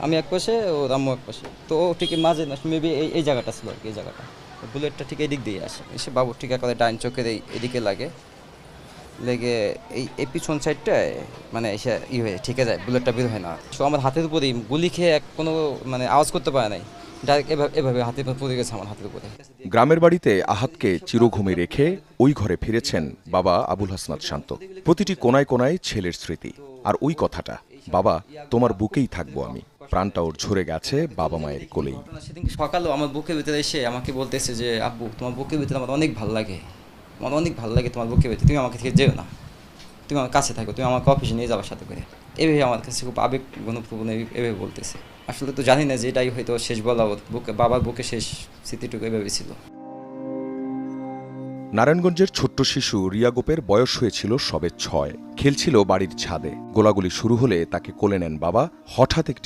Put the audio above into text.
আমি এক পাশে ও আম্মু এক পাশে, তো ও ঠিক মাঝে না মেবি এই জায়গাটা ছিল আর কি, এই জায়গাটা বুলেটটা ঠিক এদিক দিয়ে আসে, এসে বাবুর ঠিক একেবারে ডাইন চোখের এদিকে লাগে, লেগে এই পিছন সাইডটায় মানে এসে হয়ে ঠিকে যায়, বুলেটটা বের হয় না। সো আমার হাতের উপরেই গুলি খেয়ে কোনো মানে আওয়াজ করতে পারে নাই, ডাইরেক্ট এভাবে এভাবে হাতের উপর পড়ে গেছে আমার হাতের উপরে। গ্রামের বাড়িতে আহাদকে চিরঘুমে রেখে ওই ঘরে ফিরেছেন বাবা আবুল হাসনাত শান্ত। প্রতিটি কোনায় কোনায় ছেলের স্মৃতি, আর ওই কথাটা, বাবা তোমার বুকেই থাকবো আমি। প্রাণটা ওর ঝরে গেছে বাবা মায়ের কোলেই। সেদিন সকালেও আমার বুকের ভিতরে এসে আমাকে বলতেছে যে আব্বু তোমার বুকের ভিতরে আমার অনেক ভালো লাগে, আমার অনেক ভালো লাগে তোমার বুকের ভিতরে, তুমি আমাকে থেকে যেও না, তুমি আমার কাছে থাকো, তুমি আমাকে অফিসে নিয়ে যাবার সাথে করে। এভাবে আমার কাছে খুব আবেগ ঘনপ্রবণ এভাবে বলতেছে। আসলে তো জানি না যে এটাই হয়তো শেষ বলা, ওর বুকে বাবার বুকে শেষ স্মৃতিটুকু এভাবে ছিল। নারায়ণগঞ্জের ছোট্ট শিশু রিয়া গোপের বয়স হয়েছিল সবে 6। খেলছিল বাড়ির ছাদে। গোলাগুলি শুরু হলে তাকে কোলে নেন বাবা। হঠাৎ একটি